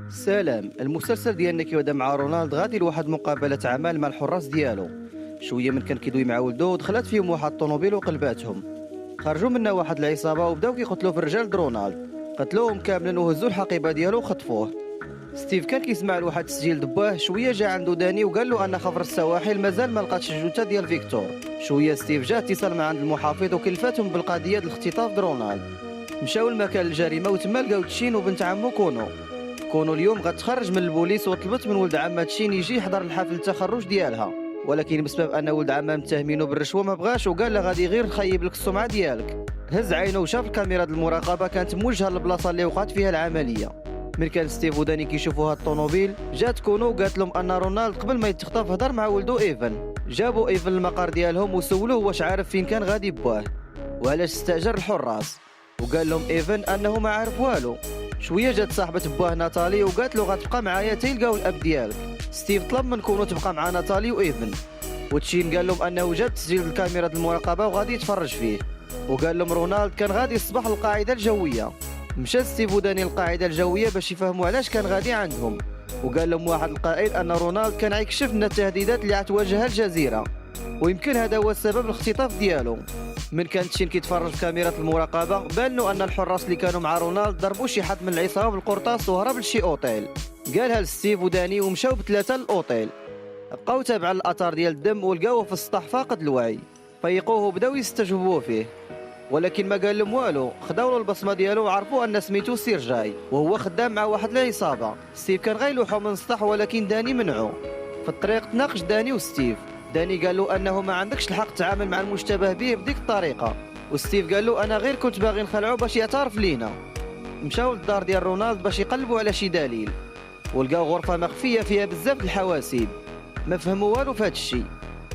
سلام. المسلسل ديالنا كيبدا مع رونالد غادي لواحد مقابله عمل مع الحراس ديالو. شويه من كان كيدوي مع ولدو دخلت فيهم واحد الطوموبيل وقلباتهم. خرجوا منها واحد العصابه وبداو كيقتلوا في الرجال د رونالد. قتلوهم كاملين وهزوا الحقيبه ديالو وخطفوه. ستيف كان كيسمع لواحد التسجيل دباه. شويه جا عنده داني وقال له ان خبر السواحل مازال ما لقاتش الجثه ديال فيكتور. شويه ستيف جا اتصل مع عند المحافظ وكلفاتهم بالقضيه ديال الاختطاف د رونالد. مشاو لمكان الجريمه وتما لقاو تشين وبنت عمو كونو اليوم غتخرج من البوليس وطلبت من ولد عمها تشين يجي يحضر الحفل التخرج ديالها، ولكن بسبب ان ولد عمها متهمينه بالرشوه ما بغاش وقال لها غادي غير نخيب لك السمعه ديالك. هز عينه وشاف الكاميرا ديال المراقبه كانت موجهه للبلاصه اللي وقعت فيها العمليه. من كان ستيف وداني كيشوفوا هاد الطوموبيل جات كونو وقالت لهم ان رونالد قبل ما يتخطف هضر مع ولدو ايفن. جابوا ايفن للمقر ديالهم وسولوه واش عارف فين كان غادي باه وعلاش استاجر الحراس، وقال لهم ايفن انه ما عارف والو. شويه جات صاحبه باه ناتالي وقالت له غتبقى معايا تيلقاو الاب ديالك. ستيف طلب من كونو تبقى مع ناتالي وايفن، وتشين قال لهم انه جاب تسجيل الكاميرا ديال المراقبه وغادي يتفرج فيه، وقال لهم رونالد كان غادي يصبح للقاعده الجويه. مشى ستيف وداني القاعده الجويه باش يفهموا علاش كان غادي عندهم، وقال لهم واحد القائد ان رونالد كان غيكشف لنا التهديدات اللي غتواجهها الجزيره، ويمكن هذا هو السبب الاختطاف ديالو. من كان تشين كيتفرج في كاميرا المراقبه بان له ان الحراس اللي كانوا مع رونالد ضربوا شي حد من العصابه بالقرطاس وهرب لشي اوتيل. قالها لستيف وداني ومشاو بثلاثه للاوتيل. بقاو تابعا الاثار ديال الدم ولقاوه في السطح فاقد الوعي. فيقوه وبداو يستجوبوا فيه، ولكن ما قال لهم والو. خداو له البصمه ديالو وعرفوا ان سميتو سيرجاي وهو خدام مع واحد العصابه. ستيف كان غيلوحو من السطح ولكن داني منعو. في الطريق تناقش داني وستيف. داني قال له انه ما عندكش الحق تتعامل مع المشتبه به بديك الطريقه، وستيف قال له انا غير كنت باغي نخلعو باش يعترف لينا. مشاو للدار ديال رونالد باش يقلبوا على شي دليل، ولقاو غرفه مخفيه فيها بزاف د الحواسيب. ما فهموا والو في هذا الشيء.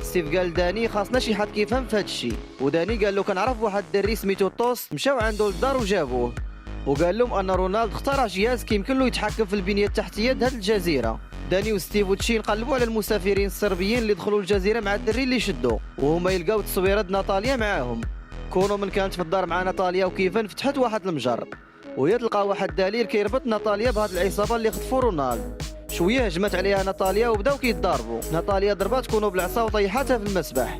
ستيف قال داني خاصنا شي حد كيفهم في هذا الشيء، وداني قال له كنعرف واحد الدري سميتو توست. مشاو عنده للدار وجابوه، وقال لهم ان رونالد اخترع جهاز كيمكن له يتحكم في البنيه التحتيه د هذه الجزيره. داني وستيف وتشين قلبوا على المسافرين الصربيين اللي دخلوا الجزيره مع الدري اللي شدوا، وهما يلقاو تصويرات ناتاليا معاهم. كونو من كانت في الدار مع ناتاليا وكيفن فتحت واحد المجر، وهي تلقى واحد دليل كيربط ناتاليا بهاد العصابه اللي خطفوا رونالد. شويه هجمت عليها ناتاليا وبداو كيتضاربوا. ناتاليا ضربات كونو بالعصا وطيحتها في المسبح.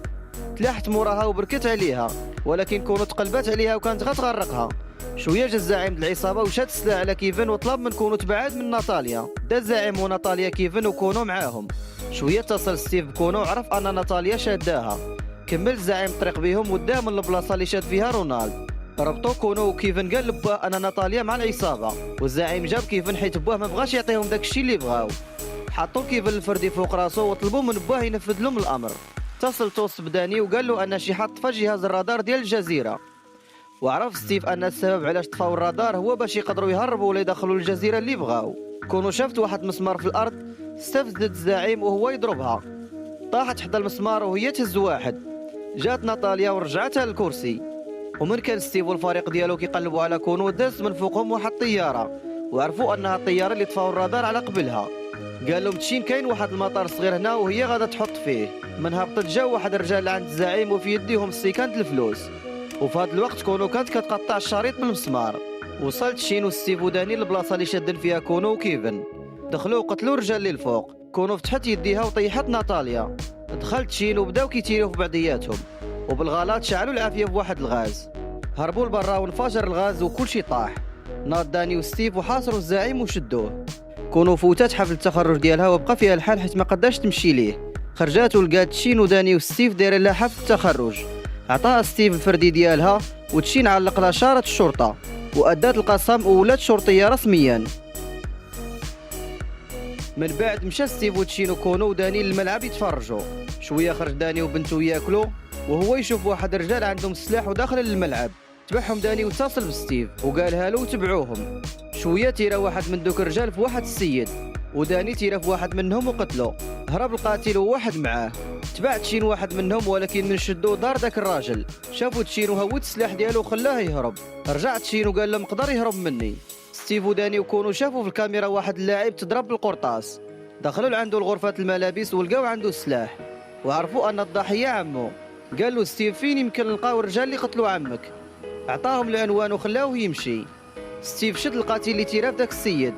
تلاحت موراها وبركت عليها، ولكن كونو تقلبات عليها وكانت غتغرقها. شويه جا الزعيم د العصابه وشاد السلاح على كيفن وطلب من كونو تبعد من ناتاليا. دا الزعيم وناتاليا كيفن وكونو معاهم. شويه اتصل ستيف بكونو وعرف ان ناتاليا شاداها. كمل الزعيم الطريق بهم وداه من البلاصه اللي شاد فيها رونالد. ربطوا كونو وكيفن قال لباه ان ناتاليا مع العصابه، والزعيم جاب كيفن حيت باه ما بغاش يعطيهم داك الشيء اللي بغاو. حطوا كيفن الفردي فوق راسو وطلبوا من باه ينفذ لهم الامر. اتصل توست بداني وقال له ان شي حد طفى جهاز الرادار ديال الجزيره، وعرف ستيف ان السبب علاش طفاو الرادار هو باش يقدروا يهربوا ولا يدخلوا الجزيره اللي بغاو. كونو شافت واحد مسمار في الارض، استفزت الزعيم وهو يضربها. طاحت حدا المسمار وهي تهز واحد. جات ناتاليا ورجعتها للكرسي. ومن كان ستيف والفريق ديالو كيقلبوا على كونو داز من فوقهم واحد الطياره، وعرفوا انها الطياره اللي طفاو الرادار على قبلها. قال لهم تشين كاين واحد المطار صغير هنا وهي غادا تحط فيه. من هبطت جاو واحد الرجال عند الزعيم وفي يديهم السيكانت الفلوس، وفي هذا الوقت كونو كانت كتقطع الشريط بالمسمار. وصلت شين وستيف وداني للبلاصه اللي شادن فيها كونو وكيفن. دخلوا وقتلوا الرجال اللي الفوق. كونو فتحت يديها وطيحت ناتاليا. دخلت شين وبداو كيتيريو في بعضياتهم، وبالغلط شعلوا العافيه بواحد الغاز. هربوا لبرا وانفجر الغاز وكل شيء طاح. ناض داني وستيف وحاصروا الزعيم وشدوه. كونو فوتات حفل التخرج ديالها وبقى فيها الحال حيت ما قداش تمشي ليه. خرجات ولقات تشين وداني وستيف دايرين لها حفل التخرج. عطاها ستيف الفردي ديالها وتشين علق لها شارة الشرطة، وأدات القسم وولات شرطية رسميا. من بعد مشى ستيف وتشين وكونو وداني للملعب يتفرجوا. شوية خرج داني وبنته ياكلوا، وهو يشوف واحد الرجال عندهم سلاح وداخل للملعب. تبعهم داني واتصل بستيف وقالها له وتبعوهم. شويه تيرا واحد من دوك الرجال في واحد السيد، وداني تيرا في واحد منهم وقتلو. هرب القاتل وواحد معاه. تبع تشين واحد منهم ولكن من شدو دار داك الراجل. شافو تشين وهود السلاح ديالو وخلاه يهرب. رجع تشين وقال لهم قدر يهرب مني. ستيف وداني وكونو شافوا في الكاميرا واحد اللاعب تضرب بالقرطاس. دخلوا لعنده لغرفه الملابس ولقاو عنده السلاح، وعرفوا ان الضحيه عمو. قال له ستيف فين يمكن نلقاو الرجال اللي قتلوا عمك. عطاهم العنوان وخلاوه يمشي. ستيف شد القاتل اللي تيرا في داك السيد،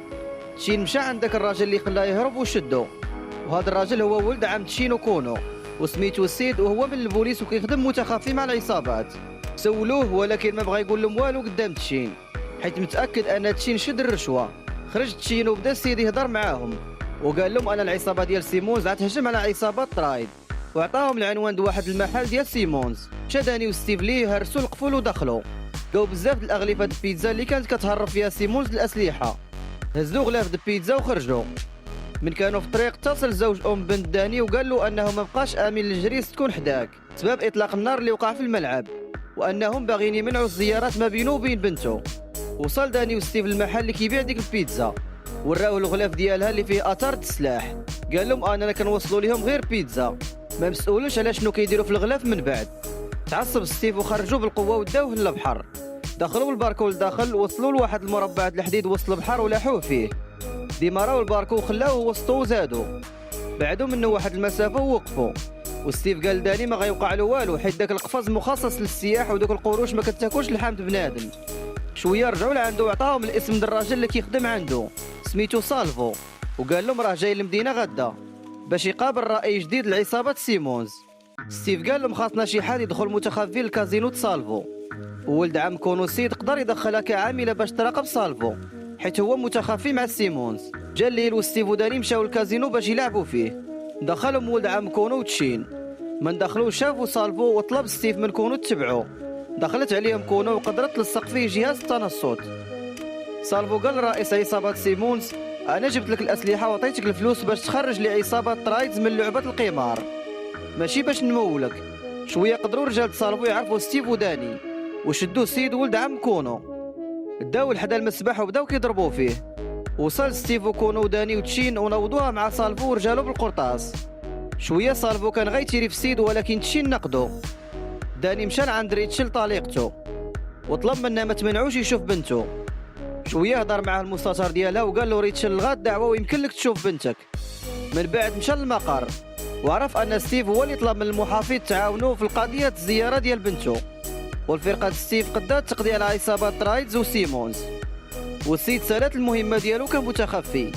تشين مشى عند داك الراجل اللي خلاه يهرب وشدو، وهذا الراجل هو ولد عم تشين وكونو وسميتو السيد، وهو من البوليس وكيخدم متخفي مع العصابات. سولوه ولكن ما بغى يقول لهم والو قدام تشين، حيت متاكد ان تشين شد الرشوه. خرج تشين وبدا السيد يهضر معاهم وقال لهم ان العصابه ديال سيمونز غتهجم على عصابه ترايد، وعطاهم العنوان ديال واحد المحل ديال سيمونز. مشى داني وستيف لي هرسوا القفل ودخلوا، لقاو بزاف د الاغلفه د البيتزا اللي كانت كتهرب فيها سيمونز الاسلحه. هزوا غلاف د البيتزا وخرجوا. من كانوا في الطريق اتصل زوج بنت داني وقال له انه ما بقاش امن للجريس تكون حداك بسبب اطلاق النار اللي وقع في الملعب، وانهم باغيين يمنعوا الزيارات ما بينه وبين بنته. وصل داني وستيف للمحل اللي كيبيع ديك البيتزا، وراوه الغلاف ديالها اللي فيه اثار السلاح. قال لهم اننا كنوصلوا لهم غير بيتزا، ما مسؤولوش على شنو كيديروا في الغلاف من بعد. تعصب ستيف وخرجوا بالقوه وداوه للبحر. دخلوا بالباركو لداخل، وصلوا لواحد المربع د الحديد وسط البحر ولاحوه فيه. ديما راو الباركو وخلاوه وسطو وزادوا، بعدوا منه واحد المسافه ووقفوا. وستيف قال داني ما غيوقع له والو حيت داك القفص مخصص للسياح ودوك القروش ما كتاكلش لحم بنادم. شويه رجعوا لعنده وعطاهم الاسم د الراجل اللي كيخدم عنده سميتو سالفو، وقال لهم راه جاي للمدينه غدا باش يقابل رئيس جديد لعصابه سيمونز. ستيف قال لهم خاصنا شي حد يدخل متخفي للكازينو سالفو، وولد عم كونو سيد قدر يدخلها كعامله باش تراقب سالفو حيت هو متخفي مع سيمونز. جا الليل وستيف وداني مشاو للكازينو باش يلعبوا فيه. دخلهم ولد عم كونو وتشين. من دخلوا شافوا سالفو وطلب ستيف من كونو تتبعوه. دخلت عليهم كونو وقدرت تلصق فيه جهاز التنصت. سالفو قال لرئيس عصابة سيمونز انا جبت لك الاسلحه وعطيتك الفلوس باش تخرج لي عصابة ترايدز من لعبة القمار، ماشي باش نمولك. شويه قدروا رجال سالفو يعرفوا ستيف وداني وشدوا السيد ولد عم كونو. داو لحدا المسبح وبداو كيضربوا فيه. وصل ستيف وكونو وداني وتشين ونوضوها مع سالفو ورجالو بالقرطاس. شويه سالفو كان غيتيري في السيد ولكن تشين نقدو. داني مشى لعند ريتشل طليقته وطلب منها ما تمنعوش يشوف بنته. شويه هضر معاه المستشار ديالها وقال له ريتشل لغا الدعوه ويمكن لك تشوف بنتك. من بعد مشى للمقر وعرف ان ستيف هو اللي طلب من المحافظ تعاونوه في القضيه الزياره ديال بنته. والفرقه ستيف قدات تقضي على عصابات رايدز وسيمونز، والسيد سالات المهمه ديالو كمتخفي.